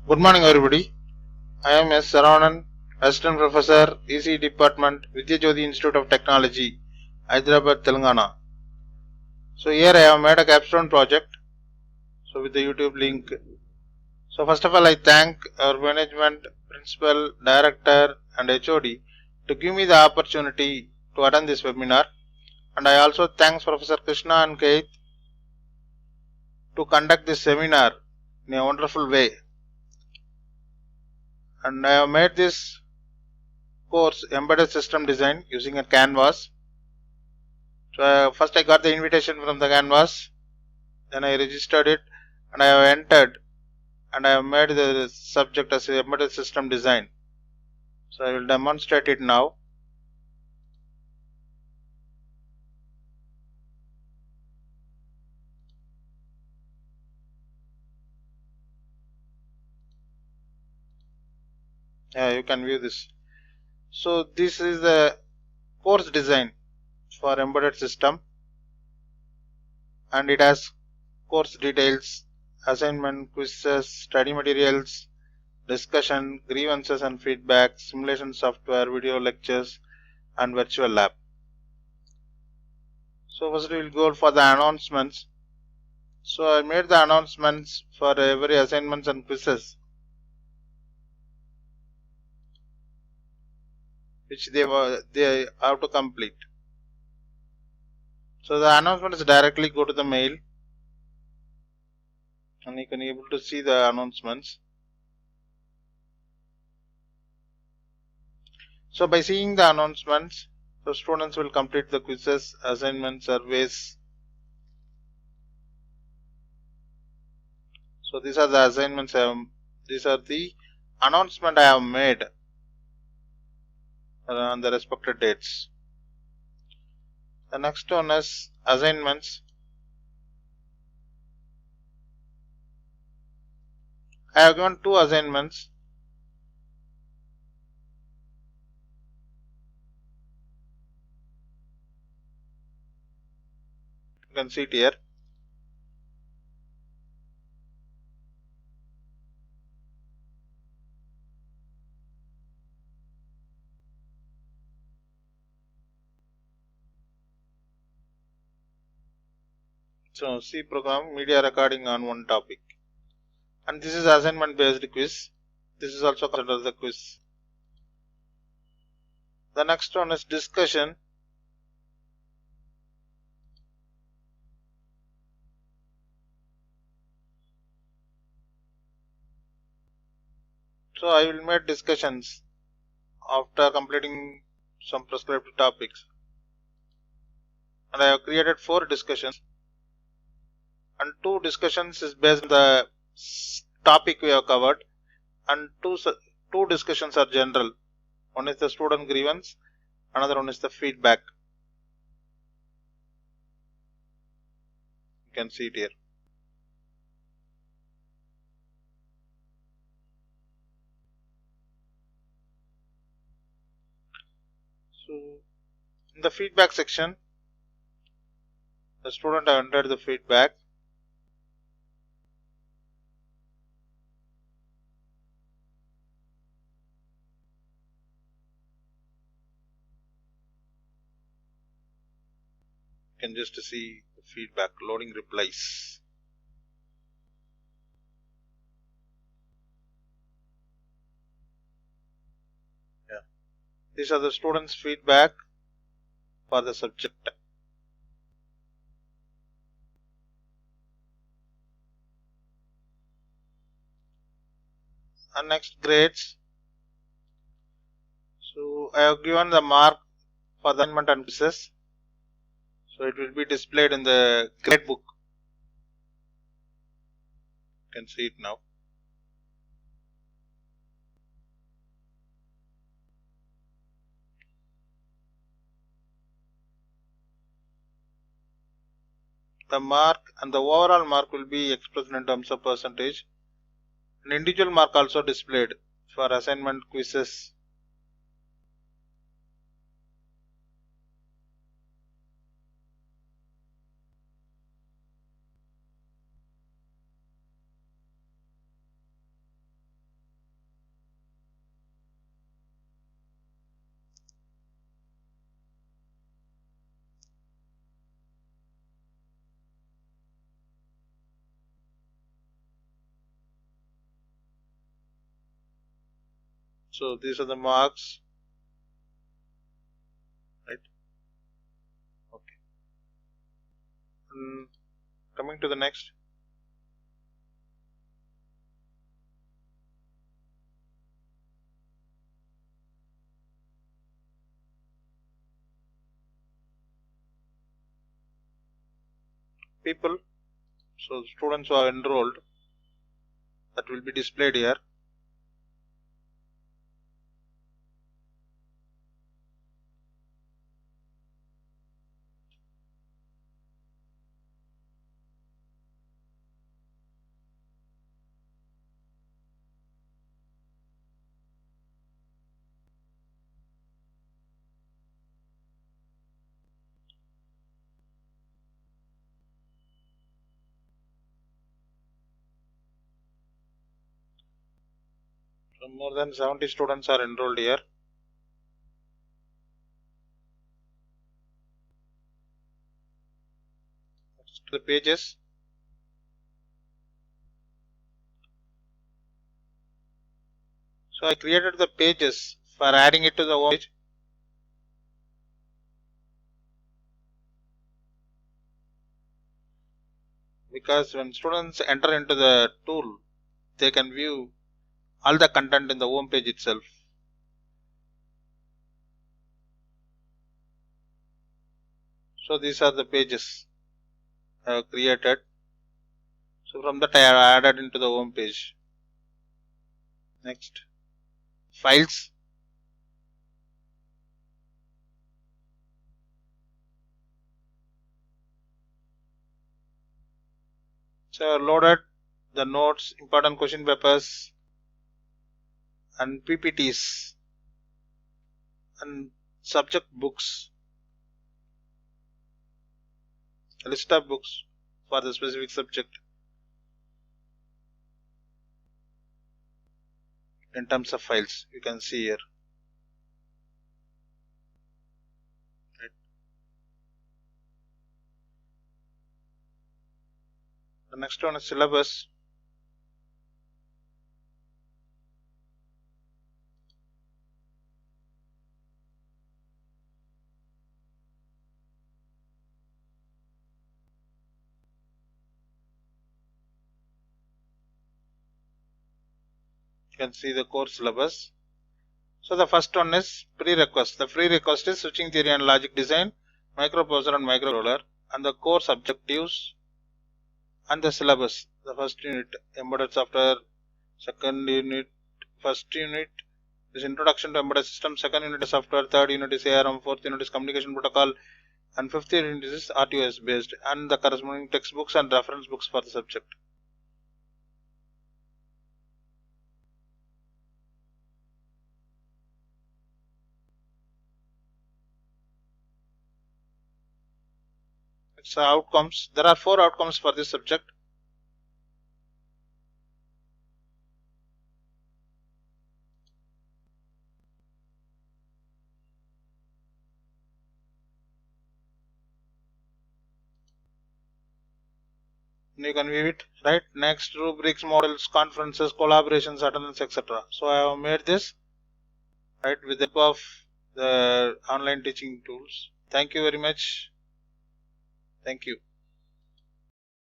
Good morning, everybody. I am S. Saravanan, Assistant Professor, EC Department, Vidya Jyoti Institute of Technology, Hyderabad, Telangana. So here I have made a capstone project. So with the YouTube link. So first of all, I thank our management, principal, director, and HOD to give me the opportunity to attend this webinar. And I also thanks Professor Krishna and Keith to conduct this seminar in a wonderful way. And I have made this course Embedded System Design using a canvas. So first I got the invitation from the canvas, then I registered it and I have entered and I have made the subject as Embedded System Design. So I will demonstrate it now. You can view this. So this is the course design for embedded system and it has course details, assignment, quizzes, study materials, discussion, grievances and feedback, simulation software, video lectures and virtual lab. So first we will go for the announcements. So I made the announcements for every assignments and quizzes which they have to complete. So the announcement is directly go to the mail and you can able to see the announcements. So by seeing the announcements, the students will complete the quizzes, assignments, surveys. So these are the assignments these are the announcement I have made on the respected dates. The next one is assignments. I have given two assignments. You can see it here. So C program media recording on one topic. And this is assignment based quiz. This is also considered the quiz. The next one is discussion. So I will make discussions after completing some prescribed topics. And I have created 4 discussions. And 2 discussions is based on the topic we have covered. And two discussions are general. One is the student grievance, another one is the feedback. You can see it here. So in the feedback section, the student have entered the feedback. You can just see the feedback, loading replies. Yeah. These are the students' feedback for the subject. And next grades. So I have given the mark for the assignment and quizzes. So it will be displayed in the grade book. You can see it now. The mark and the overall mark will be expressed in terms of percentage. An individual mark also displayed for assignment quizzes. So these are the marks, right? Okay. Coming to the next. People, so students who are enrolled, that will be displayed here. So more than 70 students are enrolled here. Next, the pages. So I created the pages for adding it to the home page. Because when students enter into the tool, they can view all the content in the home page itself. So these are the pages I have created. So from that I have added into the home page. Next, files. So I have loaded the notes, important question papers, and PPTs, and subject books, a list of books for the specific subject in terms of files. You can see here. Right. The next one is syllabus. You can see the course syllabus. So the first one is prerequisite. The prerequisite is switching theory and logic design, microprocessor and microcontroller, and the course objectives and the syllabus. The first unit, embedded software. Second unit, first unit is introduction to embedded system. Second unit is software. Third unit is ARM. Fourth unit is communication protocol, and fifth unit is RTOS based, and the corresponding textbooks and reference books for the subject. It's outcomes. There are 4 outcomes for this subject. You can view it, right? Next, rubrics, models, conferences, collaborations, attendance, etc. So I have made this, right, with the help of the online teaching tools. Thank you very much. Thank you.